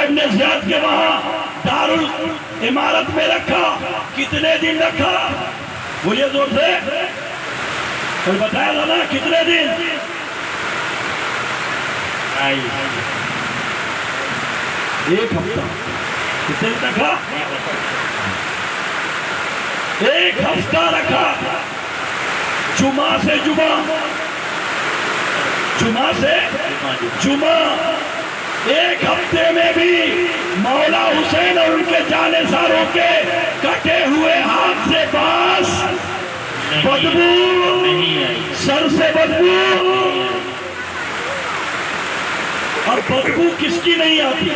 ابن زیاد کے وہاں دارالعمارت میں رکھا. کتنے دن رکھا؟ بولیے زور سے. پھر بتایا تھا نا کتنے دن؟ ایک ہفتہ. کتنے دن رکھا؟ ایک ہفتہ رکھا. جمعہ سے جمعہ، جمعہ سے جمعہ. ایک ہفتے میں بھی مولا حسین اور ان کے جانثاروں کے کٹے ہوئے ہاتھ سے بانس، بدبو، سر سے بدبو. اور بدبو کس کی نہیں آتی؟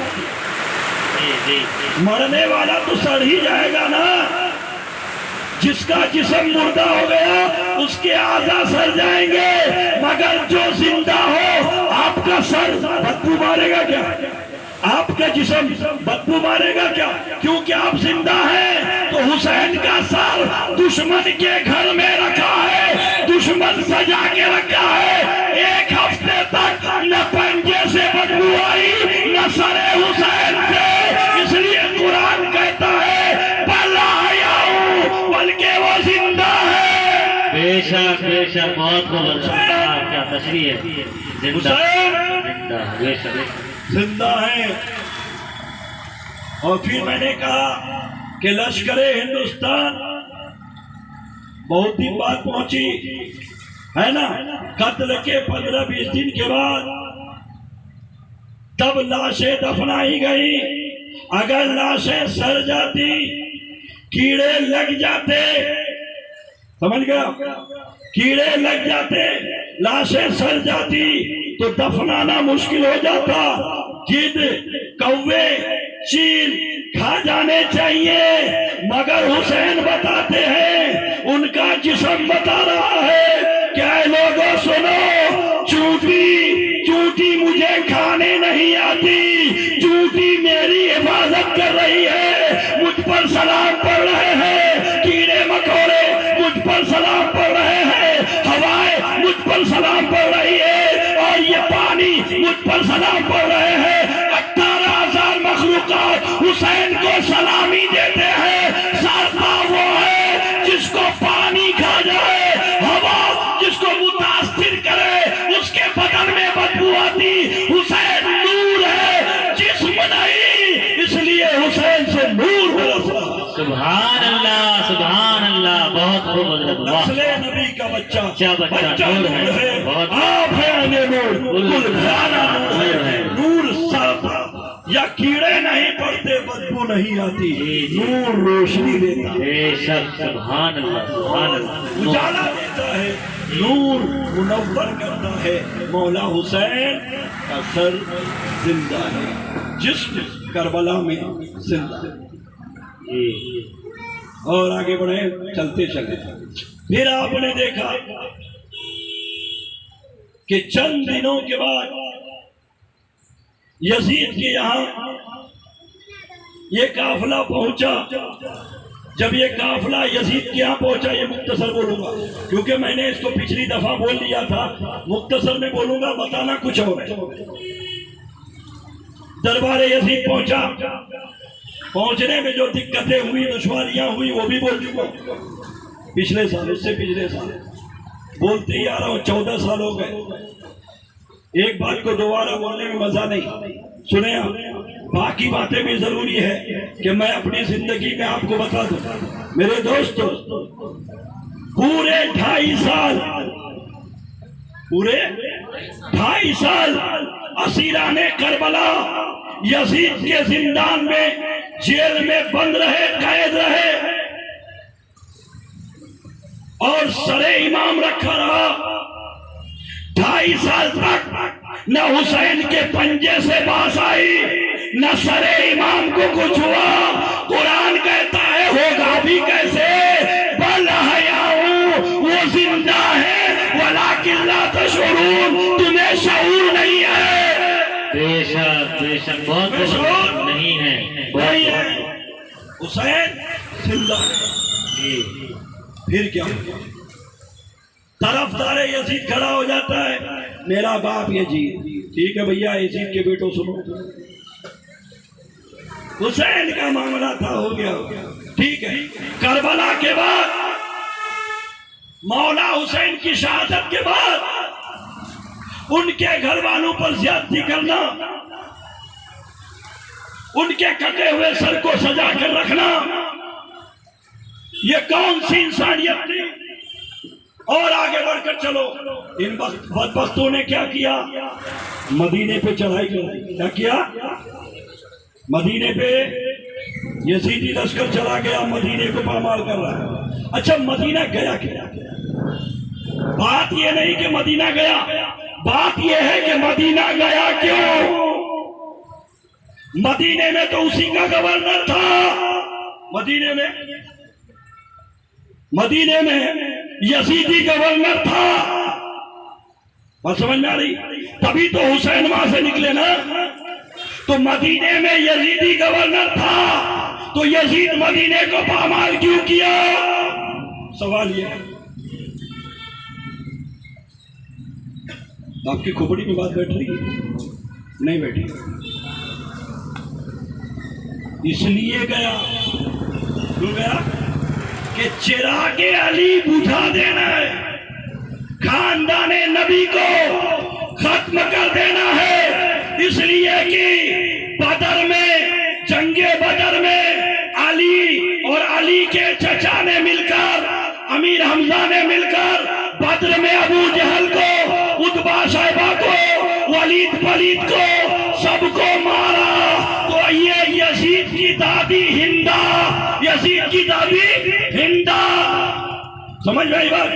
مرنے والا تو سڑ ہی جائے گا نا. جس کا جسم مردہ ہو گیا اس کے اعضاء سڑ جائیں گے، مگر جو زندہ ہو آپ کا سر بدبو مارے گا کیا؟ آپ کا جسم بدبو مارے گا کیا؟ کیونکہ آپ زندہ ہیں. تو حسین کا سر دشمن کے گھر میں رکھا ہے، دشمن سجا کے رکھا ہے. ایک ہفتے تک نہ پنجے سے بدبو آئی نہ سر حسین سے. اس لیے قرآن کہتا ہے بلکہ وہ زندہ ہے. بے شک بے شک، بہت بہت کیا تشریح ہے. زندہ بے شک زندہ ہیں. اور پھر میں نے کہا کہ لشکر ہندوستان بہت دن بعد پہنچی ہے نا. قتل کے 15-20 دن کے بعد تب لاشیں دفنائی گئی. اگر لاشیں سڑ جاتی، کیڑے لگ جاتے، سمجھ گیا، کیڑے لگ جاتے، لاشیں سڑ جاتی تو دفنانا مشکل ہو جاتا. گدھ، کوے، چیل کھا جانے چاہیے. مگر حسین بتاتے ہیں، ان کا جسم بتا رہا ہے کہ اے لوگوں سنو، چونٹی مجھے کھانے نہیں آتی، چونٹی میری حفاظت کر رہی ہے، مجھ پر سلام پڑھ رہے ہیں. کیڑے مکوڑے مجھ پر سلام پڑھ رہے ہیں، ہوائیں مجھ پر سلام پڑھ رہی ہے، اور یہ پانی مجھ پر سلام پڑھ رہے ہیں. 18,000 مخلوقات حسین کو سلامی دیتے ہیں. سارتا وہ ہے جس کو پانی کھا جائے، ہوا جس کو متاثر کرے اس کے بدن میں بدبو آتی. حسین نور ہے، جسم نہیں، اس لیے حسین سے نور برسا. سبحان اللہ سبحان اللہ، بہت خوب. نسل نبی کا بچہ نور ہے، آپ ہیں نور، کل گھرانا نور ہے. نور سارتا، یا کیڑے نہیں پڑتے، بدبو نہیں آتی. نور روشنی دیتا ہے، بے شک. سبحان اللہ سبحان اللہ. اجالا دیتا ہے، نور منور کرتا ہے. مولا حسین کا سر زندہ ہے، جسم کربلا میں زندہ ہے. اور آگے بڑھے، چلتے چلتے پھر آپ نے دیکھا کہ چند دنوں کے بعد یزید کے یہاں یہ قافلہ پہنچا. جب یہ قافلہ یزید کے یہاں پہنچا، یہ مختصر بولوں گا کیونکہ میں نے اس کو پچھلی دفعہ بول دیا تھا، مختصر میں بولوں گا، بتانا کچھ اور ہے. دربار یزید پہنچا. پہنچنے میں جو دقتیں ہوئی، دشواریاں ہوئی، وہ بھی بول چکا پچھلے سال، اس سے پچھلے سال بولتے ہی آ رہا ہوں. 14 سال ہو گئے. ایک بات کو دوبارہ بولنے میں مزہ نہیں. سنیں آپ، باقی باتیں بھی ضروری ہے کہ میں اپنی زندگی میں آپ کو بتا دوں. میرے دوستو، پورے 2.5 سال اسیران کربلا یزید کے زندان میں، جیل میں بند رہے، قید رہے، اور سر امام رکھا رہا. 2.5 سال تک نہ حسین کے پنجے سے باز آئی، نہ سر امام کو کچھ ہوا. قرآن کہتا ہے ہوگا بھی کیسے، بل حیاؤ، وہ زندہ ہے، ولیکن لا تشعرون، تمہیں شعور نہیں ہے. بے شک بے شک، بہت نہیں ہے. حسین زندہ ہے. پھر کیا؟ طرفدار یزید کھڑا ہو جاتا ہے، میرا باپ یزید. ٹھیک ہے بھیا، یزید کے بیٹوں سنو، حسین کا معاملہ تھا، ہو گیا ٹھیک ہے۔ کربلا کے بعد مولا حسین کی شہادت کے بعد ان کے گھر والوں پر زیادتی کرنا، ان کے کٹے ہوئے سر کو سجا کر رکھنا، یہ کون سی انسانیت تھی؟ اور آگے بڑھ کر چلو، ان بدبختوں نے کیا کیا؟ مدینے پہ چڑھائی کر، کیا کیا؟ مدینے پہ یزیدی لشکر چلا گیا، مدینے کو پامال کر رہا ہے۔ اچھا مدینہ گیا کیا؟ بات یہ نہیں کہ مدینہ گیا، بات یہ ہے کہ مدینہ گیا کیوں؟ مدینے میں تو اسی کا گورنر تھا، مدینے میں یزیدی گورنر تھا، بات سمجھ میں آ رہی؟ تبھی تو حسین وہاں سے نکلے نا۔ تو مدینے میں یزیدی گورنر تھا تو یزید مدینے کو پامال کیوں کیا؟ سوال یہ ہے۔ آپ کی کھوپڑی میں بات بیٹھ رہی ہے؟ نہیں بیٹھی۔ اس لیے گیا، کیوں گیا؟ کہ چراغ علی بجھا دینا ہے، خاندان نبی کو ختم کر دینا ہے۔ اس لیے کہ بدر میں، جنگ بدر میں علی اور علی کے چچا نے مل کر، امیر حمزہ نے مل کر بدر میں ابو جہل کو، عتبہ شیبہ کو، ولید پلید کو، سب کو مارا۔ تو یہ یزید کی دادی ہندا، یزید کی دادی ہندا، سمجھ میں آئی بات؟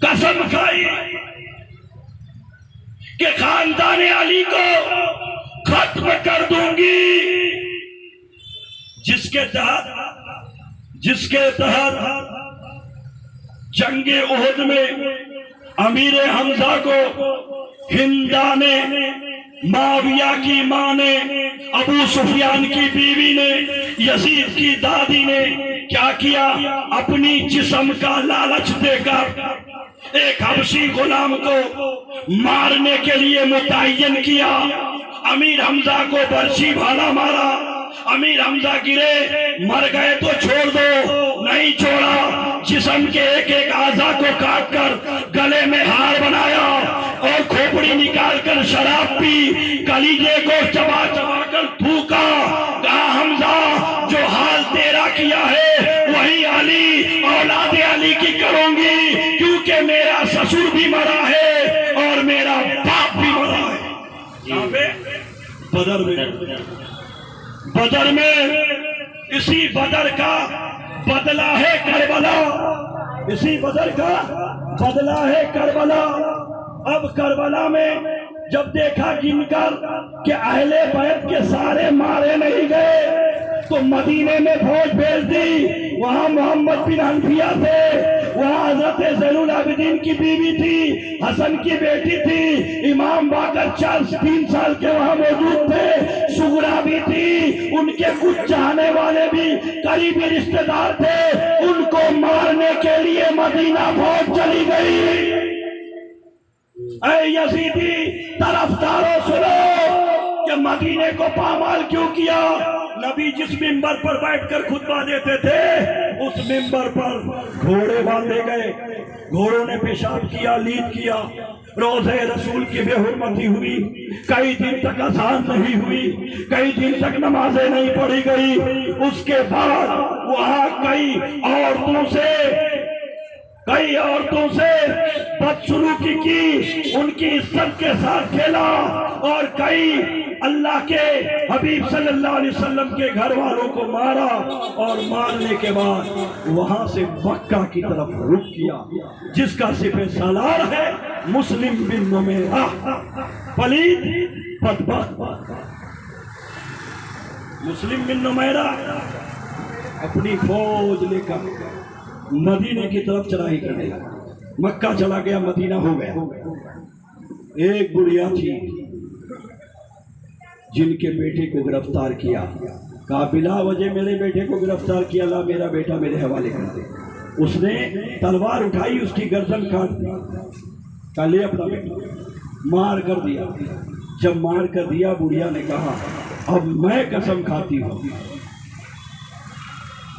قسم کھائی کہ خاندان علی کو ختم کر دوں گی، جس کے تحت جنگ احد میں امیر حمزہ کو ہندا نے، معاویہ کی ماں نے، ابو سفیان کی بیوی نے، یزید کی دادی نے کیا کیا؟ اپنی جسم کا لالچ دے کر ایک حبشی غلام کو مارنے کے لیے متعین کیا۔ امیر حمزہ کو برچھی بھالا مارا، امیر حمزہ گرے، مر گئے تو چھوڑ دو، نہیں چھوڑا، جسم کے ایک ایک اعضاء کو کاٹ کر گلے میں ہار بنایا اور کھوپڑی نکال کر شراب پی، کلیجے کو چبا چبا کر تھوکا، کہا حمزہ جو حال تیرا کیا ہے وہی علی، اولاد علی کی کروں گی، کیونکہ میرا سسر بھی مرا ہے اور میرا باپ بھی مرا ہے۔ بدر میں اسی بدر کا بدلہ ہے کربلا، اسی بدر کا بدلہ ہے کربلا۔ اب کربلا میں جب دیکھا گن کر کہ اہل بیت کے سارے مارے نہیں گئے تو مدینے میں فوج بھیج دی۔ وہاں محمد بن حنفیہ تھے، وہاں حضرت زین العابدین کی بیوی تھی، حسن کی بیٹی تھی، امام باقر 3 سال کے وہاں موجود تھے، سغرا بھی تھی، ان کے کچھ چاہنے والے بھی قریبی رشتہ دار تھے، ان کو مارنے کے لیے مدینہ فوج چلی گئی۔ اے یزیدی طرفداروں سنو کہ مدینے کو پامال کیوں کیا؟ نبی جس ممبر پر بیٹھ کر خطبہ دیتے تھے اس ممبر پر گھوڑے باندھے گئے، گھوڑوں نے پیشاب کیا، لید کیا، روزے رسول کی بے حرمتی ہوئی، کئی دن تک اذان نہیں ہوئی، کئی دن تک نمازیں نہیں پڑھی گئی۔ اس کے بعد وہاں کئی عورتوں سے بدسلوکی کی، ان کی عزت کے ساتھ کھیلا، اور کئی اللہ کے حبیب صلی اللہ علیہ وسلم کے گھر والوں کو مارا، اور مارنے کے بعد وہاں سے مکہ کی طرف رخ کیا، جس کا سپہ سالار ہے مسلم بن نمیرہ، پلید بدبخت مسلم بن نمیرہ اپنی فوج لے کر مدینے کی طرف چڑھائی کرنے لگا۔ مکہ چلا گیا، مدینہ ہو گیا۔ ایک بڑھیا تھی جن کے بیٹے کو گرفتار کیا، کہا بلا وجہ میرے بیٹے کو گرفتار کیا، لا میرا بیٹا میرے حوالے کر دے۔ اس نے تلوار اٹھائی، اس کی گردن کاٹ دی، کہا لے اپنا بیٹا، مار کر دیا۔ جب مار کر دیا بڑھیا نے کہا اب میں قسم کھاتی ہوں،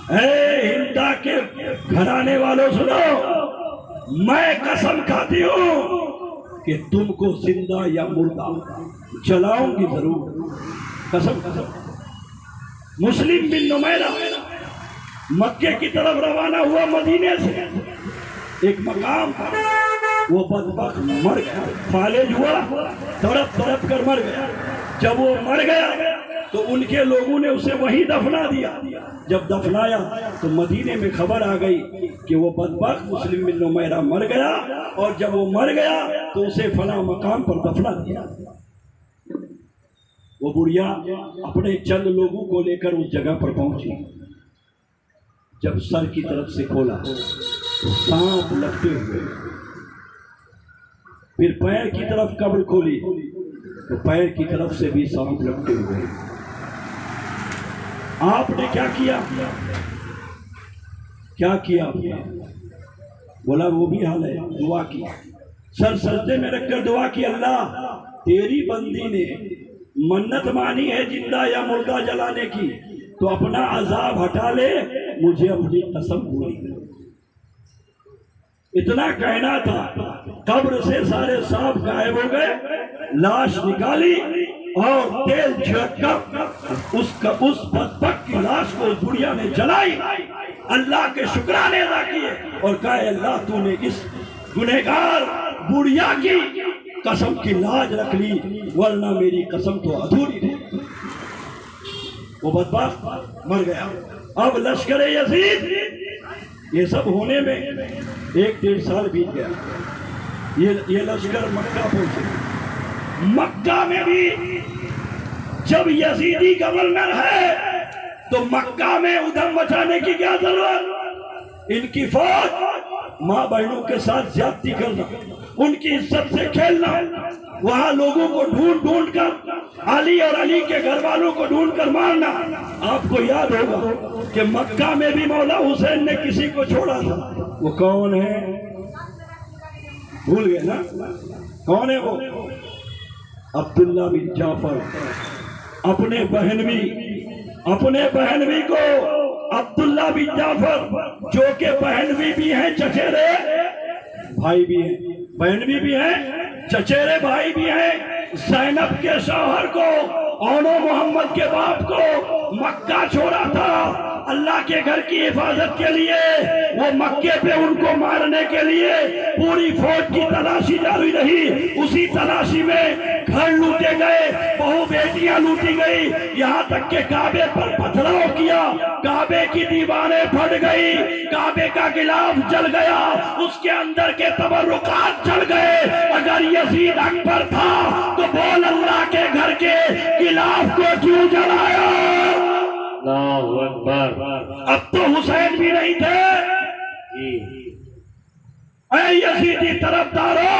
اے ہندا کے گھرانے والوں سنو، میں قسم کھاتی ہوں کہ تم کو زندہ یا مردہ جلاؤں گی ضرور، قسم قسم۔ مسلم بن نمیرہ مکے کی طرف روانہ ہوا مدینے سے، ایک مقام تھا، وہ بدبخت مر گیا، فالج ہوا، تڑپ تڑپ کر مر گیا۔ جب وہ مر گیا تو ان کے لوگوں نے اسے وہیں دفنا دیا۔ جب دفنایا تو مدینے میں خبر آ گئی کہ وہ بدبخت مسلم بن نمیرہ مر گیا، اور جب وہ مر گیا تو اسے فلاں مقام پر دفنا دیا۔ وہ بڑھیا اپنے چند لوگوں کو لے کر اس جگہ پر پہنچی۔ جب سر کی طرف سے کھولا تو سانپ لپٹے ہوئے، پھر پیر کی طرف قبر کھولی تو پیر کی طرف سے بھی سانپ لپٹے ہوئے۔ آپ نے کیا کیا؟ کیا کیا آپ نے؟ بولا وہ بھی حال ہے، دعا کی، سر سجدے میں رکھ کر دعا کی، اللہ تیری بندی نے منت مانی ہے زندہ یا مردہ جلانے کی، تو اپنا عذاب ہٹا لے، مجھے اپنی قسم پوری کر۔ اتنا کہنا تھا، قبر سے سارے سانپ غائب ہو گئے، لاش نکالی اور تیل چھڑک کر اس بدبخت کی لاش کو اس بڑھیا نے جلائی، اللہ کے شکرانے ادا کیے اور کہا اللہ تو نے اس گنہگار بڑھیا کی قسم کی لاج رکھ لی، ورنہ میری قسم تو ادھوری تھی۔ وہ بدبخت مر گیا۔ اب لشکر یزید، یہ سب ہونے میں 1-1.5 سال بیت گیا۔ یہ لشکر مکہ پہنچے۔ مکہ میں بھی جب یزیدی گورنر ہے تو مکہ میں ادھم مچانے کی کیا ضرورت؟ ان کی فوج ماں بہنوں کے ساتھ زیادتی کرنا، ان کی عزت سے کھیلنا، وہاں لوگوں کو ڈھونڈ ڈھونڈ کر علی اور علی کے گھر والوں کو ڈھونڈ کر مارنا۔ آپ کو یاد ہوگا کہ مکہ میں بھی مولا حسین نے کسی کو چھوڑا تھا، وہ کون ہے؟ بھول گئے نا؟ کون ہے وہ؟ عبداللہ بن جعفر۔ اپنے بہنوی کو عبداللہ بن جعفر، جو کہ بہنوی بھی ہیں، چچیرے بھائی بھی ہیں، بہنوی بھی ہیں، چچیرے بھائی بھی ہیں، زینب کے شوہر کو، اونو محمد کے باپ کو مکہ چھوڑا تھا اللہ کے گھر کی حفاظت کے لیے۔ وہ مکے پہ ان کو مارنے کے لیے پوری فوج کی تلاشی جاری رہی۔ اسی تلاشی میں گھر لوٹے گئے، بہو بیٹیاں لوٹی گئی، یہاں تک کہ کعبے پر پتھراؤ کیا، کعبے کی دیواریں پھٹ گئی، کعبے کا غلاف جل گیا، اس کے اندر کے تبرکات جل گئے۔ اگر یزید اکبر تھا تو بول اللہ کے گھر کے غلاف کو کیوں جلایا؟ اللہ اکبر۔ اب تو حسین بھی نہیں تھے۔ اے یزیدی طرفدارو،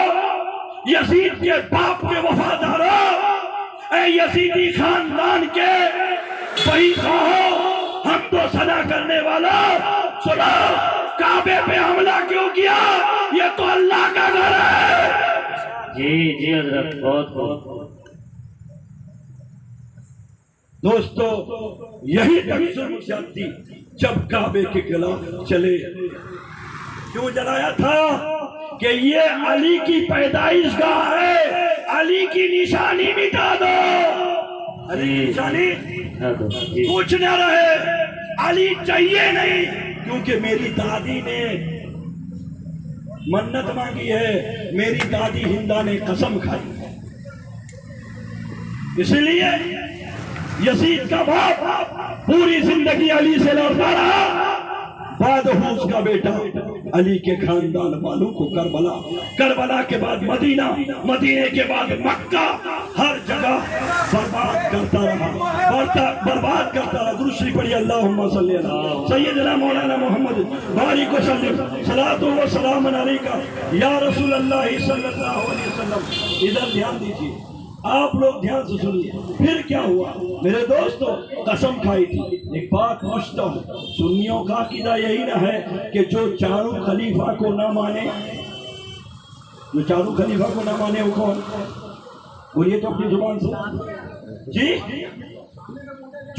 یزید کے باپ کے وفادارو، اے یزیدی خاندان کے بھائی خواہو، ہم تو صدا کرنے والا، سنو کعبے پہ حملہ کیوں کیا؟ یہ تو اللہ کا گھر ہے۔ جی حضرت، بہت بہت دوستو، یہی تک ظلم زیادتی جب کعبے کے خلاف چلے۔ کیوں جلایا تھا؟ کہ یہ علی کی پیدائش گاہ ہے، علی کی نشانی مٹا دو، علی کی نشانی کچھ نہ رہے، علی چاہیے نہیں، کیونکہ میری دادی نے منت مانگی ہے، میری دادی ہندا نے قسم کھائی۔ اس لیے یزید کا باپ پوری زندگی علی سے لڑتا رہا، بعد اس کا بیٹا علی کے خاندان والوں کو کربلا کے بعد مدینہ، مدینے کے بعد مکہ، ہر جگہ برباد کرتا رہا۔ درود شریف پڑھیے، اللہم صلی علی سیدنا مولانا محمد بارک وسلم، صلاۃ و سلام علیکہ یا رسول اللہ صلی اللہ علیہ وسلم۔ ادھر دھیان دیجیے، آپ لوگ دھیان سے سنیے۔ پھر کیا ہوا میرے دوستو؟ قسم کھائی تھی۔ ایک بات پوچھتا ہوں، سنیوں کا عقیدہ یہی نہ ہے کہ جو چاروں خلیفہ کو نہ مانے، جو چاروں خلیفہ کو نہ مانے وہ کون؟ بولیے تو اپنی زبان سے جی،